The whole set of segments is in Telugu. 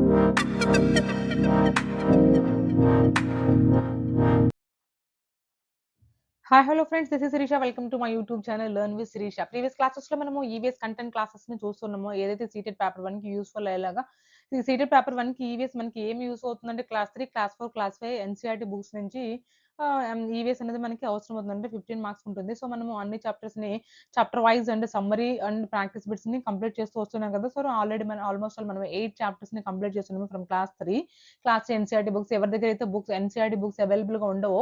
Hi hello friends, this is Shirisha. Welcome to my YouTube channel learn with Shirisha. Previous క్లాసెస్‌లో మనము ఈవీఎస్ కంటెంట్ క్లాసెస్‌ని చూస్తున్నామో, ఏదైతే సీటెడ్ పేపర్ 1కి యూజ్‌ఫుల్ అయ్యేలాగా, ఈ సీటెడ్ పేపర్ 1కి ఈవీఎస్ మనకి ఏమి యూజ్ అవుతుందంటే class 3, class 4, class 5 NCERT books నుంచి ఈవీఎస్ అనేది మనకి అవసరం అవుతుంది. అంటే 15 మార్క్స్ ఉంటుంది. సో, మనము అన్ని చాప్టర్స్‌ని chapter wise and summary and practice బిట్స్‌ని కంప్లీట్ చేస్తూ వస్తున్నాం కదా! సో, ఆల్రెడీ మనం ఆల్‌మోస్ట్ మనం 8 చాప్టర్స్‌ని కంప్లీట్ చేస్తున్నాము from class 3. Class 3 NCERT books ఎవరి దగ్గర అయితే బుక్స్ ఎన్‌సీఈఆర్‌టీ బుక్స్ అవైలబుల్‌గా ఉండవో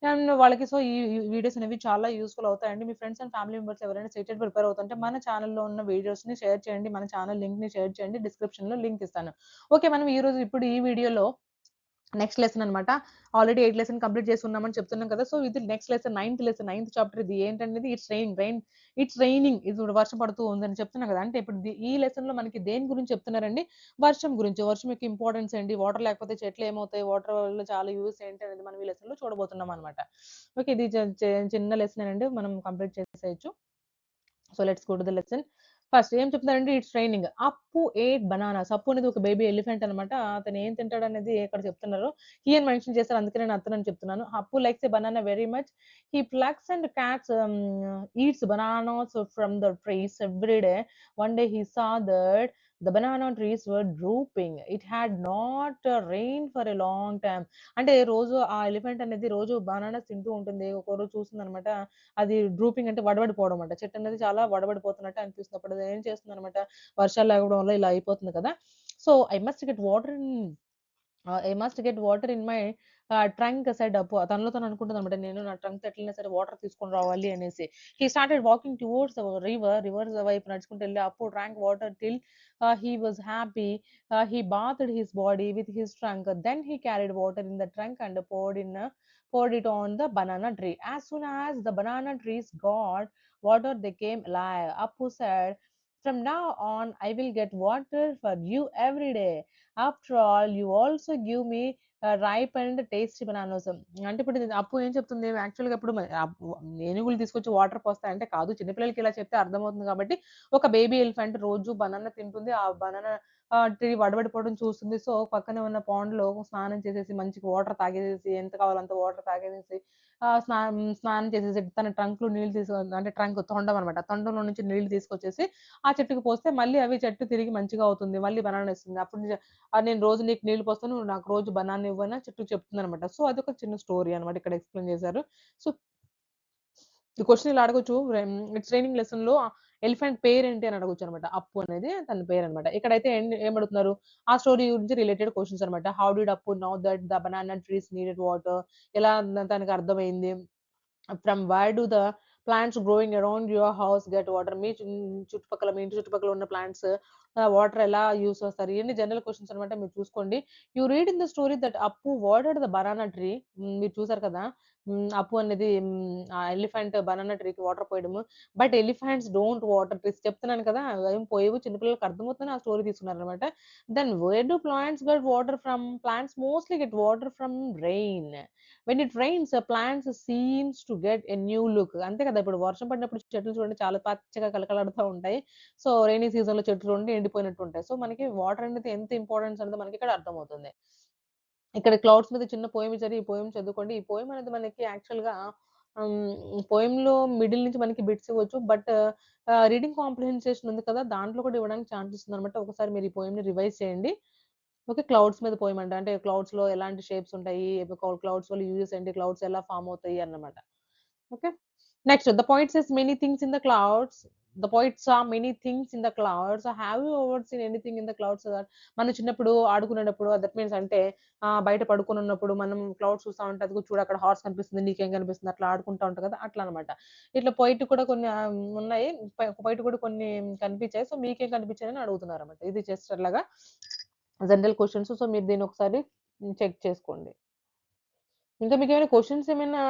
అండ్ వాళ్ళకి సో, ఈ వీడియోస్ అనేవి చాలా యూజ్‌ఫుల్ అవుతాయండి. మీ ఫ్రెండ్స్ అండ్ ఫ్యామిలీ మెంబర్స్ ఎవరైనా సీటెడ్ ప్రిపేర్ అవుతుంటే మన ఛానెల్‌లో ఉన్న వీడియోస్‌ని షేర్ చేయండి. మన ఛానెల్ లింక్‌ని షేర్ చేయండి. డిస్క్రిప్షన్‌లో లింక్ ఇస్తాను. ఓకే. మనం ఇప్పుడు ఈ వీడియోలో నెక్స్ట్ లెసన్ అన్నమాట. ఆల్రెడీ 8 లెసన్ కంప్లీట్ చేసుకున్నామని చెప్తున్నాం కదా! సో, ఇది నెక్స్ట్ లెసన్ నైన్త్ చాప్టర్ ఇది ఏంటనేది ఇట్స్ రైనింగ్ ఇప్పుడు వర్షం పడుతూ ఉందని చెప్తున్నా కదా! అంటే ఇప్పుడు ఈ లెసన్‌లో మనకి దేని గురించి చెప్తున్నారండి? వర్షం గురించి. వర్షం యొక్క ఇంపార్టెన్స్ ఏంటి? వాటర్ లేకపోతే చెట్లు ఏమవుతాయి? వాటర్ వల్ల చాలా యూజ్ ఏంటి అనేది మనం ఈ లెసన్‌లో చూడబోతున్నాం అన్నమాట. ఓకే. ఇది చిన్న లెసనేనండి. మనం కంప్లీట్ చేసేయొచ్చు. So let's go to the lesson. First ఏం చెప్తున్నారంటే ఇట్స్ ట్రైనింగ్. అప్పు ఏట్ బనానాస్. అప్పు అనేది ఒక బేబీ ఎలిఫెంట్ అనమాట. అతను ఏం తింటాడనేది ఇక్కడ చెప్తున్నారు. హి అని మెన్షన్ చేశారు. అందుకే నేను అతనని చెప్తున్నాను. అప్పు likes a banana very much. He flux and cats eats bananas from the trees every day. One day he saw that the banana trees were drooping. It had not rained for a long time. అంటే రోజు ఆ ఎలిఫెంట్ అనేది రోజు బనానాస్ తింటూ ఉంటుంది. ఒకరోజు చూసిందనమాట. అది డ్రూపింగ్ అంటే వడబడిపోవడం అంట. చెట్టనేది చాలా వడబడిపోతున్నట్టు అనిపిస్తుంది. అప్పుడు అదేం చేస్తుందనమాట, వర్షాలు లేకపోవడం వల్ల ఇలా అయిపోతుంది కదా! So, I must get water in my trunk said అప్పు. తనలో తను అనుకుంటుందనమాట. నేను నా ట్రంక్‌తో ఎట్లైనా సరే వాటర్ తీసుకొని రావాలి అనేసి. He started walking towards river వైపు నడుచుకుంటూ ఎళ్ళి Appu drank water till he was happy. He bathed his body with his trunk. Then he carried water in the trunk and poured it on the banana tree. As soon as the banana trees got water, they came alive. Appu said, "From now on, I will get water for you every day. After all, you also give me ripe and tasty bananas." అంటే ఇప్పుడు ఇది అప్పు ఏం చెప్తుంది యాక్చువల్‌గా ఇప్పుడు ఏనుగులు తీసుకొచ్చి వాటర్ పోస్తాయంటే కాదు. చిన్న పిల్లలకి ఇలా చెప్తే అర్థమవుతుంది కాబట్టి ఒక బేబీ ఎలిఫెంట్ రోజు బనానా తింటుంది. ఆ బనానా ట్రీ వడబడిపోవడం చూస్తుంది. సో, పక్కనే ఉన్న పాండ్‌లో స్నానం చేసేసి మంచిగా వాటర్ తాగేసేసి ఎంత కావాలో అంత వాటర్ తాగేసేసి స్నానం చేసేసి తన ట్రంక్‌లో నీళ్ళు అంటే ట్రంక్ తొండం అనమాట. తొండంలో నుంచి నీళ్ళు తీసుకొచ్చేసి ఆ చెట్టుకి పోస్తే మళ్ళీ అవి చెట్టు తిరిగి మంచిగా అవుతుంది. మళ్ళీ బనానా ఇస్తుంది. అప్పుడు నేను రోజు నీకు నీళ్ళు పోస్తాను. నువ్వు నాకు రోజు బనానా ఇవ్వు అని చెట్టుకి చెప్తుందనమాట. సో, అదొక చిన్న స్టోరీ అనమాట. ఇక్కడ ఎక్స్‌ప్లెయిన్ చేశారు. సో, ఈ క్వెషన్ ఇలా అడగొచ్చు. ఇట్స్ రైనింగ్ లెసన్‌లో ఎలిఫెంట్ పేరేంటి అని అడగొచ్చనమాట. అప్పు అనేది తన పేరనమాట. ఇక్కడైతే ఏమడుగుతున్నారు? ఆ స్టోరీ గురించి రిలేటెడ్ క్వెషన్స్ అనమాట. హౌ డిడ్ అప్పు now that the banana trees needed water? ఎలా తనకి అర్థమైంది? From where do the plants growing around your house get water? చుట్టుపక్కల మీ ఇంటి చుట్టుపక్కల ఉన్న ప్లాంట్స్ వాటర్ ఎలా యూజ్ చేస్తారు? ఇయన్నీ జనరల్ క్వెషన్స్ అనమాట. మీరు చూసుకోండి. You read in the story that Appu watered the banana tree. మీరు చూసారు కదా! అప్పు అనేది ఆ ఎలిఫెంట్ బనానా ట్రీకి వాటర్ పోయడము. But elephants don't water trees చెప్తున్నాను కదా! అవేం పోయవు. చిన్న పిల్లలకి అర్థమవుతుందని ఆ స్టోరీ తీసుకున్నారనమాట. Then where do plants get water from? Plants mostly get water from rain. When it rains plants seems to get a new look. అంతే కదా! ఇప్పుడు వర్షం పడినప్పుడు చెట్లు చూడండి చాలా పచ్చగా కళకళాడుతా ఉంటాయి. సో, రైనీ సీజన్‌లో చెట్లు ఉండి ఎండిపోయినట్టు ఉంటాయి. సో, మనకి వాటర్ అనేది ఎంత ఇంపార్టెన్స్ అనేది మనకిక్కడ అర్థమవుతుంది. ఇక్కడ క్లౌడ్స్ మీద చిన్న పోయెమ్ ఇచ్చారు. ఈ పోయెమ్ చదువుకోండి. ఈ పోయెమ్ అనేది మనకి యాక్చువల్‌గా పోయెమ్‌లో మిడిల్ నుంచి మనకి బిట్స్ ఇవ్వచ్చు. బట్ రీడింగ్ కాంప్రిహెన్సేషన్ ఉంది కదా! దాంట్లో కూడా ఇవ్వడానికి ఛాన్సెస్ ఉందన్నమాట. ఒకసారి మీరు ఈ పోయెమ్‌ని రివైజ్ చేయండి. ఓకే. క్లౌడ్స్ మీద పోయెమ్ అంట. అంటే క్లౌడ్స్‌లో ఎలాంటి షేప్స్ ఉంటాయి? క్లౌడ్స్ వల్ల యూజెస్ ఏంటి? క్లౌడ్స్ ఎలా ఫార్మ్ అవుతాయి అన్నమాట. Okay. Next the poet says many things in the clouds. The poet saw many things in the clouds. Have you ever seen anything in the clouds? మనం చిన్నప్పుడు ఆడుకునేటప్పుడు దట్ మీన్స్ అంటే బయట పడుకొనున్నప్పుడు మనం క్లౌడ్స్ చూస్తా ఉంటే అదిగో చూడు అక్కడ హార్స్ కనిపిస్తుంది. నీకేం కనిపిస్తుంది? అట్లా ఆడుకుంటా ఉంటాం కదా! అట్లా అన్నమాట. ఇట్లా పోయెట్ కూడా కొన్ని ఉన్నాయి. పోయెట్ కూడా కొన్ని కనిపించాయి. సో, మీకేం కనిపించాయని అడుగుతున్నారన్నమాట. ఇది జస్ట్ అట్లాగా జనరల్ క్వెషన్స్. సో, మీరు దీన్ని ఒకసారి చెక్ చేసుకోండి. ఇంకా మీకేమైనా క్వెషన్స్ ఏమైనా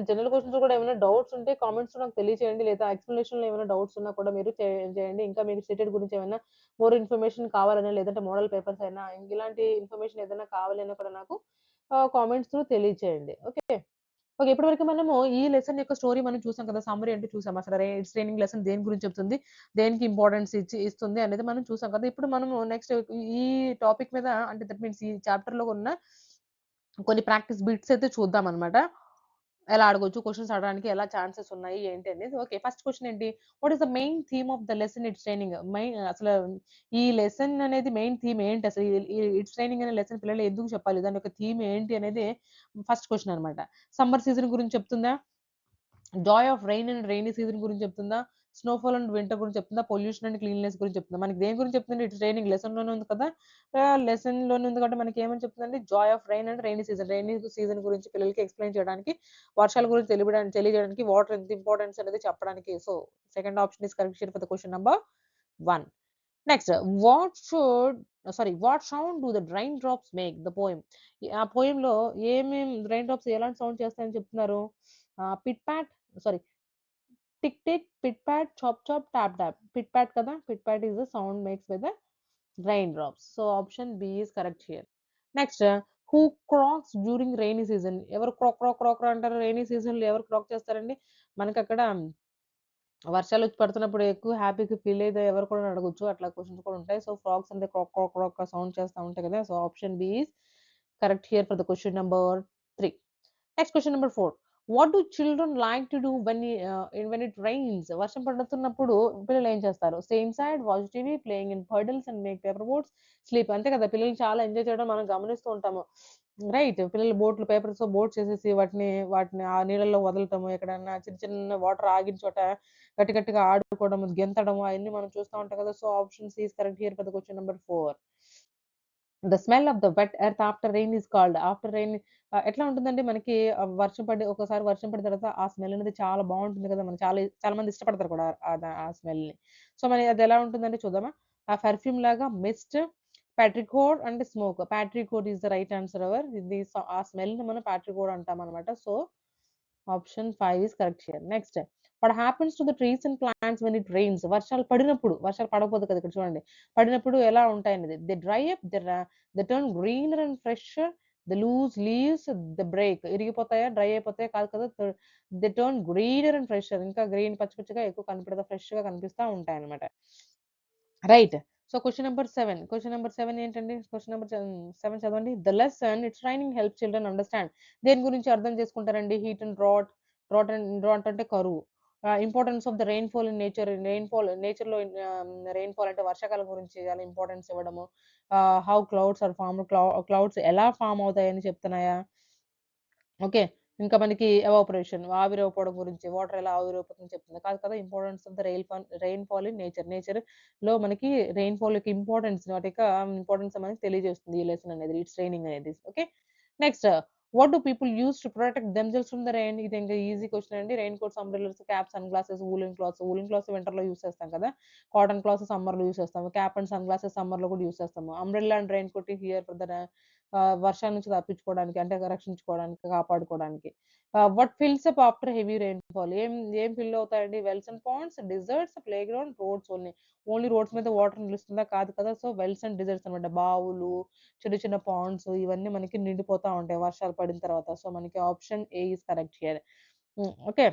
జనరల్ క్వెషన్స్ కూడా ఏమైనా డౌట్స్ ఉంటే కామెంట్స్‌లో నాకు తెలియచేయండి. లేదా ఎక్స్‌ప్లనేషన్‌లో ఏమైనా డౌట్స్ ఉన్నా కూడా మీరు చేయండి. ఇంకా మీకు సీటెడ్ గురించి ఏమైనా మోర్ ఇన్ఫర్మేషన్ కావాలన్నా, లేదంటే మోడల్ పేపర్స్ అయినా, ఇలాంటి ఇన్ఫర్మేషన్ ఏదైనా కావాలన్నా కూడా నాకు కామెంట్స్ త్రూ తెలియచేయండి. ఓకే. ఓకే. ఇప్పటివరకు మనము ఈ లెసన్ యొక్క స్టోరీ మనం చూసాం కదా! సమ్మరీ అంటే చూసాం. అసలు ఇట్స్ రైనింగ్ లెసన్ దేని గురించి చెప్తుంది? దేనికి ఇంపార్టెన్స్ ఇస్తుంది అనేది మనం చూసాం కదా! ఇప్పుడు మనము నెక్స్ట్ ఈ టాపిక్ మీద అంటే దట్ మీన్స్ ఈ చాప్టర్‌లో ఉన్న కొన్ని ప్రాక్టీస్ బిట్స్ అయితే చూద్దామనమాట. ఎలా అడగొచ్చు? క్వెషన్స్ అడగడానికి ఎలా ఛాన్సెస్ ఉన్నాయి? ఏంటి అనేది. ఓకే. ఫస్ట్ క్వెషన్ ఏంటి? What is the main theme of the lesson its training? అసలు ఈ లెసన్ అనేది మెయిన్ థీమ్ ఏంటి అసలు? ఈ ఇట్స్ ట్రైనింగ్ అనే లెసన్ పిల్లలు ఎందుకు చెప్పాలి? దాని యొక్క థీమ్ ఏంటి అనేది ఫస్ట్ క్వెషన్ అనమాట. సమ్మర్ సీజన్ గురించి చెప్తుందా? Joy of rain and rainy season గురించి చెప్తుందా? స్నోఫాల్ అండ్ వింటర్ గురించి చెప్తుందా? పొల్యూషన్ అండ్ క్లీన్‌లీనెస్ గురించి చెప్తుందా? మనకి దేని గురించి చెప్తుంది? ఇట్స్ రైనింగ్ లెసన్‌లోనే ఉంది కదా! లెసన్‌లోనే ఉంది కాబట్టి మనకేమని చెప్తుందంటే Joy of rain and rainy season. Rainy season గురించి పిల్లలకి ఎక్స్‌ప్లెయిన్ చేయడానికి, వర్షాల గురించి తెలియజేయడానికి, వాటర్ ఎంత ఇంపార్టెన్స్ అనేది చెప్పడానికి. So, second option is correct here for the question number 1. Next what sound do the rain drops make the poem? ఆ పోయెమ్‌లో రైన్ డ్రాప్స్ ఎలాంటి సౌండ్ చేస్తాయని చెప్తున్నారు? Pit pat sorry tick tick, pit pat, chop chop, top top. Pit pat కదా! Pit pat is the sound makes by the rain drops. So option B is correct here. Next, who croaks during rainy season? ఎవరు క్రాక్ క్రాక్ క్రాక్ అంటారు? రెయినీ సీజన్‌లో ఎవరు క్రాక్ చేస్తారండి? మనకక్కడ వర్షాలొచ్చి పడుతున్నప్పుడు ఎక్కువ హ్యాపీగా ఫీల్ అయితే ఎవరు కూడా అడగొచ్చు. అట్లా క్వెషన్స్ కూడా ఉంటాయి. సో, ఫ్రాగ్స్ అంటే క్రాక్ క్రాక్ క్రాక్ సౌండ్ చేస్తా ఉంటాయి కదా! So, option B is correct here for the question number 3. Next question number 4. What do children like to do when it rains? వర్షం పడుతున్నప్పుడు పిల్లలు ఏం చేస్తారు? Stay inside, watch TV, playing in puddles and make paper boats, sleep. అంతే కదా! పిల్లలు చాలా ఎంజాయ్ చేయడం మనం గమనిస్తూ ఉంటాము. రైట్. పిల్లలు పేపర్స్‌తో బోట్స్ చేసేసి వాటిని ఆ నీళ్ళలో వదలటము, ఎక్కడన్నా చిన్న చిన్న వాటర్ ఆగిన చోట గట్టి గట్టిగా ఆడుకోవడం, గెంతడం అయన్నీ మనం చూస్తా ఉంటాం కదా! So, option C is correct here for the question number 4. The smell of the wet earth after rain is called. After rain ఎట్లా ఉంటుందంటే మనకి ఒకసారి వర్షం పడిన తర్వాత ఆ స్మెల్ అనేది చాలా బావుంటుంది కదా! చాలా మంది ఇష్టపడతారు కూడా ఆ స్మెల్‌ని. సో, మరి అది ఎలా ఉంటుందంటే చూద్దామా? ఆ పెర్ఫ్యూమ్ లాగా mist, petrichor and smoke. Petrichor is the right answer ఆ స్మెల్‌ని మనం పాట్రికోట్ అంటామనమాట. So, option 5 is correct here. Next what happens to the trees and plants when it rains? వర్షాలు పడకపోతే కదా! ఇక్కడ చూడండి. పడినప్పుడు ఎలా ఉంటాయనేది. They dry up, they turn greener and fresher, they lose leaves, they break. ఇరిగిపోతాయా? డ్రై అయిపోతాయా? కాదు కదా! They turn greener and fresher. ఇంకా గ్రీన్ పచ్చి పచ్చిగా ఎక్కువ ఫ్రెష్‌గా కనిపిస్తా ఉంటాయన్నమాట. రైట్. సో, క్వెషన్ నంబర్ 7 ఏంటండి? క్వెషన్ నంబర్ 7 చదవండి. The lesson it's raining help children understand. దేని గురించి అర్థం చేసుకుంటారండి? హీట్ అండ్ డ్రాట్ అంటే కరువు. Importance of the rainfall in nature. నేచర్‌లో రెయిన్‌ఫాల్ అంటే వర్షాకాలం గురించి చాలా ఇంపార్టెన్స్ ఇవ్వడము. How clouds are formed. Clouds ఎలా ఫార్మ్ అవుతాయని చెప్తున్నాయా? ఓకే. ఇంకా మనకి ఆవిరైపోవడం గురించి, వాటర్ ఎలా ఆవిరైపోతుందని చెప్తుంది. కాదు కదా! Importance of the rainfall in nature. నేచర్‌లో మనకి రెయిన్‌ఫాల్ యొక్క వాటి యొక్క ఇంపార్టెన్స్ మనకి తెలియజేస్తుంది ఈ లెసన్ అనేది. ఇట్స్ రైనింగ్ అనేది. Okay. Next what do people use to protect themselves from the rain? ఇది ఇంకా ఈజీ క్వెషన్ అండి. Raincoats, umbrellas, caps, sunglasses, woollen clothes. Woollen clothes వింటర్‌లో యూజ్ చేస్తాం కదా! కాటన్ క్లాత్స్ సమ్మర్‌లో యూజ్ చేస్తాము. క్యాప్ అండ్ సన్ గ్లాసెస్ సమ్మర్‌లో కూడా యూజ్ చేస్తాము. Umbrella and raincoat here for the వర్షాల నుంచి తప్పించుకోవడానికి అంటే రక్షించుకోవడానికి, కాపాడుకోవడానికి. What fills up after heavy rainfall? ఏం ఏం ఫిల్ అవుతాయండి? Wells and ponds, deserts, playground, roads only. Only roads మీద వాటర్ నిలుస్తుందా? కాదు కదా! సో, వెల్స్ అండ్ డిజర్ట్స్ అన్నమాట. బావులు, చిన్న చిన్న పాండ్స్ ఇవన్నీ మనకి నిండిపోతా ఉంటాయి వర్షాలు పడిన తర్వాత. సో, మనకి option A is correct here. Okay.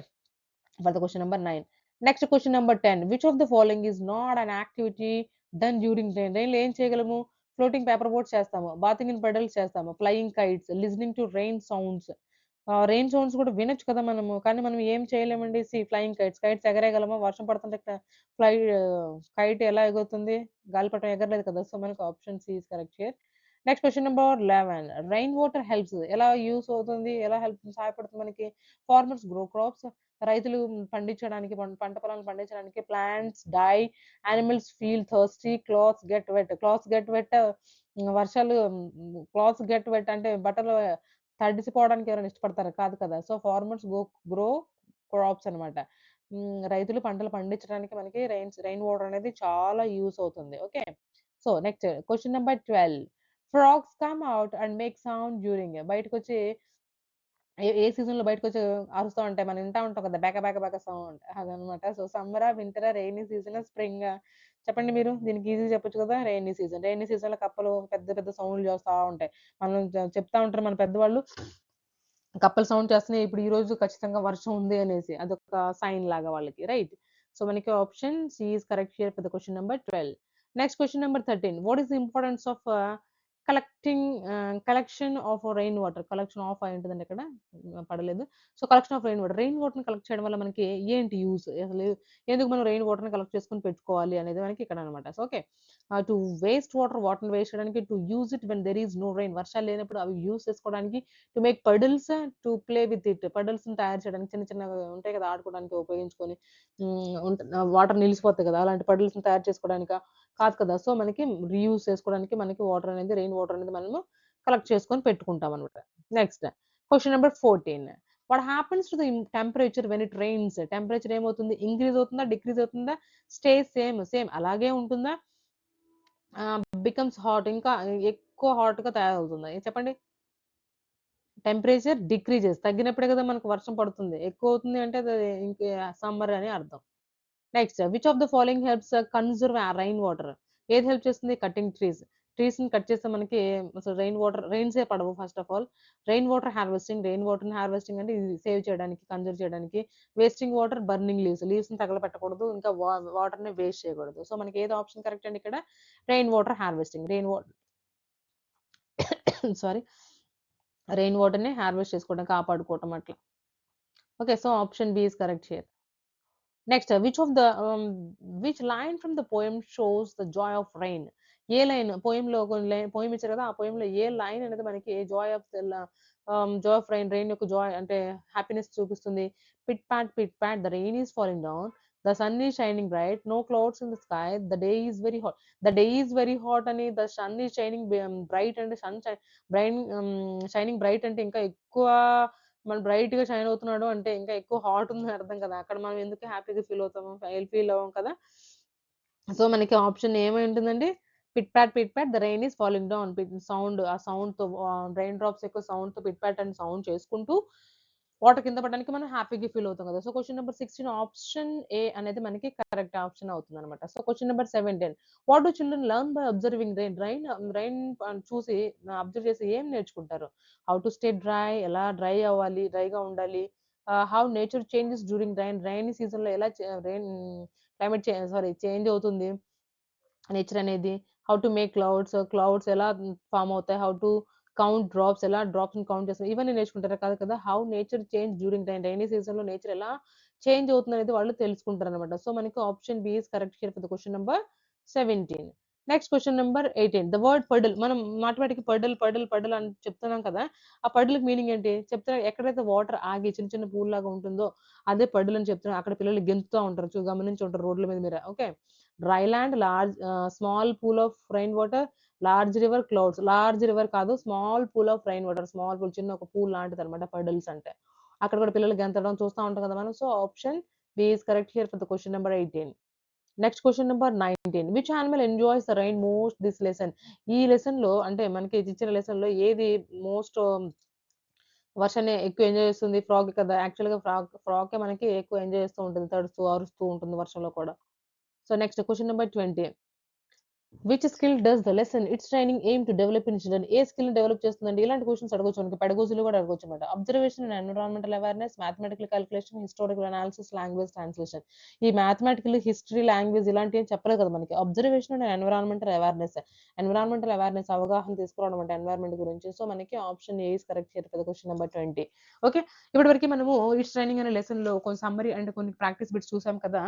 For the question number 9. Next question number 10. Which of the following is not an activity done during rain? Rain లో ఏం చేయగలము? ఫ్లోటింగ్ పేపర్ బోట్స్ చేస్తాము. బాతింగ్ ఇన్ పెడల్స్ చేస్తాము. Flying kites, listening to rain sounds. Rain sounds కూడా వినొచ్చు కదా మనము. కానీ మనం ఏం చేయలేమండి. Flying kites. కైట్స్ ఎగరేయగలమా? వర్షం పడుతుంటే ఫ్లై కైట్ ఎలా ఎగురుతుంది? గాలిపటం ఎగరలేదు కదా! సో, మనకు option C is correct here. Next question number 11. Rain water helps. ఎలా యూజ్ అవుతుంది? సహాయపడుతుంది మనకి? Farmers grow crops. రైతులు పండించడానికి పంట పొలాలను పండించడానికి. Plants die, animals feel thirsty, clothes get wet వర్షాలు క్లాత్స్ గెట్ వెట్ అంటే బట్టలు తడిసిపోవడానికి ఎవరైనా ఇష్టపడతారా? కాదు కదా! సో, ఫార్మర్స్ గ్రో క్రాప్స్ అన్నమాట. రైతులు పంటలు పండించడానికి మనకి రెయిన్ వాటర్ అనేది చాలా యూజ్ అవుతుంది. Okay. So, next question number 12. Frogs come out and make sound during. బయటకొచ్చి ఏ సీజన్‌లో బయటకొచ్చి అరుస్తా ఉంటాయి. మనం వింటా ఉంటాం కదా! బేక బేక బేక సౌండ్ అదనమాట. సో, సమ్మరా? వింటరా? రెయినీ సీజనా? స్ప్రింగా? చెప్పండి మీరు. దీనికి ఈజీగా చెప్పొచ్చు కదా! Rainy season. రెయినీ సీజన్‌లో కప్పలు పెద్ద పెద్ద సౌండ్‌లు చేస్తా ఉంటాయి. మనం చెప్తా ఉంటారు మన పెద్దవాళ్ళు. కప్పలు సౌండ్ చేస్తున్నాయి. ఇప్పుడు ఈ రోజు ఖచ్చితంగా వర్షం ఉంది అనేసి. అదొక సైన్ లాగా వాళ్ళకి. రైట్. సో మనకి option C is correct here for the question number 12. Next question number 13. What is the importance of collection of rain water? Collection of అయి ఉంటదండి ఇక్కడ. పడలేదు. So collection of rain water. Rain వాటర్‌ని కలెక్ట్ చేయడం వల్ల మనకి ఏంటి యూజ్? అసలు ఎందుకు మనం రెయిన్ వాటర్‌ని కలెక్ట్ చేసుకొని పెట్టుకోవాలి అనేది మనకి ఇక్కడ అన్నమాట. So okay. టు వేస్ట్ వాటర్‌ని వేస్ట్ చేయడానికి, to use it when there is no rain. వర్షాలు లేనప్పుడు అవి యూజ్ చేసుకోవడానికి, to make puddles, to play with it. పడిల్స్‌ని తయారు చేయడానికి చిన్న చిన్నగా ఉంటాయి కదా! ఆడుకోవడానికి ఉపయోగించుకొని వాటర్ నిలిచిపోతాయి కదా! అలాంటి పడిల్స్‌ని తయారు చేసుకోవడానికా? కాదు కదా! సో మనకి రీయూజ్ చేసుకోవడానికి మనకి వాటర్ అనేది రెయిన్ వాటర్ అనేది మనము కలెక్ట్ చేసుకొని పెట్టుకుంటామనమాట. Next question number 14. What happens to the temperature when it rains? Temperature ఏమవుతుంది? ఇంక్రీజ్ అవుతుందా? డిక్రీజ్ అవుతుందా? స్టేస్ సేమ్ అలాగే ఉంటుందా? బికమ్స్ హాట్ ఇంకా ఎక్కువ హాట్‌గా తయారవుతుందా? చెప్పండి. టెంపరేచర్ డిక్రీజెస్ తగ్గినప్పుడే కదా మనకు వర్షం పడుతుంది. ఎక్కువ అవుతుంది అంటే అది ఇంక సమ్మర్ అని అర్థం. Next which of the following helps conserve rain water? ఏది హెల్ప్ చేస్తుంది? Cutting trees. ట్రీస్‌ని కట్ చేస్తే మనకి అసలు రెయిన్సే పడవు ఫస్ట్ ఆఫ్ ఆల్. రెయిన్ వాటర్‌ని హార్వెస్టింగ్ అంటే ఇది సేవ్ చేయడానికి, కన్జర్వ్ చేయడానికి. Wasting water, burning leaves. లీవ్స్‌ని తగలబెట్టకూడదు. ఇంకా వాటర్‌ని వేస్ట్ చేయకూడదు. సో మనకి ఏది ఆప్షన్ కరెక్ట్ అండి ఇక్కడ? Rain water harvesting. Sorry. Rain వాటర్‌ని హార్వెస్ట్ చేసుకోవడం, కాపాడుకోవటం అట్లా. Okay. So option B is correct here. Next which line from the poem shows the joy of rain? ఏ లైన్ పోయమ్‌లో కొన్ని పోయమ్ ఇచ్చారు కదా! ఆ పోయమ్‌లో ఏ లైన్ అనేది మనకి జాయ్ ఆఫ్ రెయిన్ యొక్క జాయ్ అంటే హ్యాపీనెస్ చూపిస్తుంది. Pit pat the rain is falling down. The sun is shining bright. No clouds in the sky. The day is very hot. The day is very hot అని the sun is shining bright అంటే షైనింగ్ బ్రైట్ అంటే ఇంకా ఎక్కువ మనం బ్రైట్‌గా షైన్ అవుతున్నాడు అంటే ఇంకా ఎక్కువ హాట్ ఉందని అర్థం కదా! అక్కడ మనం ఎందుకు హ్యాపీగా ఫీల్ అవుతాము? ఫీల్ అవ్వం కదా! సో, మనకి ఆప్షన్ ఏమై ఉంటుందండి? Pit pat the rain is falling down. ఆ సౌండ్‌తో రెయిన్ డ్రాప్స్ యొక్క సౌండ్‌తో పిట్ పాట్ అని సౌండ్ చేసుకుంటూ వాటర్ కింద పడడానికి మనం హ్యాపీగా ఫీల్ అవుతాం కదా! So, question number 16 option A అనేది మనకి కరెక్ట్ ఆప్షన్ అవుతుందన్నమాట. So, question number 17. What do children learn by observing rain? Rain చూసి అబ్జర్వ్ చేసి ఏం నేర్చుకుంటారు? హౌ టు స్టే డ్రై, ఎలా డ్రైగా ఉండాలి. How nature changes during rainy సీజన్‌లో ఎలా చేంజ్ అవుతుంది నేచర్ అనేది. హౌ టు మేక్ క్లౌడ్స్ ఎలా ఫార్మ్ అవుతాయి. హౌ టు కౌంట్ ఎలా డ్రాప్స్‌ని కౌంట్ చేస్తారు. ఇవన్నీ నేర్చుకుంటారా? కాదు కదా! How nature change during rainy సీజన్‌లో నేచర్ ఎలా చేంజ్ అవుతుందనేది వాళ్ళు తెలుసుకుంటారనమాట. సో, మనకి option B is correct here for the question number 17. Next question number 18. The word puddle మనం మాటిమాటికి పర్డిల్ అని చెప్తున్నాం కదా! ఆ పర్డిల్‌కి మీనింగ్ ఏంటి? చెప్తున్నా ఎక్కడైతే వాటర్ ఆగి చిన్న చిన్న పూల్‌లాగా ఉంటుందో అదే పర్డిల్ అని చెప్తున్నాం. అక్కడ పిల్లలు గెంతుతా ఉంటారు. గమనించి ఉంటారు రోడ్ల మీద మీరు. Okay. Dry land, small pool of rain water, large river, clouds. Large river కాదు. Small pool of rain water. Small pool చిన్న ఒక పూల్ లాంటిదన్నమాట పర్డిల్స్ అంటే. అక్కడ కూడా పిల్లలు గెంతడం చూస్తా ఉంటాం కదా మనం. So, option B is correct here for the question number 18. Next question number 19. Which animal enjoys the rain most this lesson? ఈ లెసన్‌లో అంటే మనకి ఇచ్చిన లెసన్‌లో ఏది మోస్ట్ వర్షాన్ని ఎక్కువ ఎంజాయ్ చేస్తుంది? ఫ్రాగ్ కదా! యాక్చువల్‌గా ఫ్రాగే మనకి ఎక్కువ ఎంజాయ్ చేస్తూ ఉంటుంది. తడుస్తూ, అరుస్తూ ఉంటుంది వర్షంలో కూడా. So, next question number 20. Which skill does the lesson its training aim to develop in children? ఏ స్కిల్‌ని డెవలప్ చేస్తుందండి? ఇలాంటి క్వెషన్స్ అడగొచ్చు మనకి. పెడగోజీలో కూడా అడగొచ్చన్నమాట. Observation and environmental awareness, mathematical calculation, historical analysis, language translation. ఈ మ్యాథమెటికల్, హిస్టరీ, లాంగ్వేజ్ ఇలాంటివి ఏం చెప్పలేదు కదా మనకి. Observation and environmental awareness. Environmental awareness అవగాహన తీసుకురావడం అంటే ఎన్విరాన్మెంట్ గురించి. సో, మనకి option A is correct here for the question number 20. Okay. ఇప్పటివరకు మనము ఇట్స్ ట్రైనింగ్ అనే లెసన్‌లో కొన్ని సమ్మరీ అండ్ కొన్ని ప్రాక్టీస్ బిట్స్ చూసాం కదా!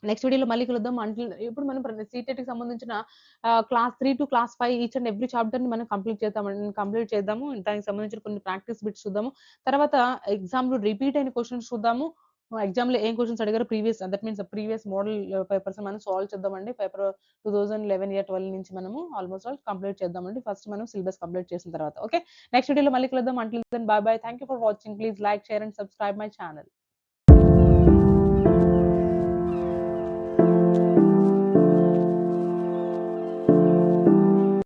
నెక్స్ట్ వీడియోలో మళ్ళీ కలుద్దాం. ఇప్పుడు మనం సీటెట్‌కి సంబంధించిన class 3 to class 5 each and every చాప్టర్‌ని మనం కంప్లీట్ చేద్దాము. దానికి సంబంధించిన కొన్ని ప్రాక్టీస్ బిట్స్ చూద్దాము. తర్వాత ఎగ్జామ్‌లో రిపీట్ అయిన క్వెషన్స్ చూద్దాము. ఎగ్జామ్‌లో ఏం క్వెషన్స్ అడిగారో ప్రీవియస్ మోడల్ పేపర్స్ మనం సాల్వ్ చేద్దామండి. పేపర్ 2011 ఇయర్ 12 నుంచి మనము ఆల్‌మోస్ట్ ఆల్ కంప్లీట్ చేద్దామండి. ఫస్ట్ మనం సిలబస్ కంప్లీట్ చేసిన తర్వాత. ఓకే. నెక్స్ట్ వీడియోలో మళ్ళీ కలుద్దాం. Until then bye bye. Thank you for watching. Please like, share and subscribe my channel.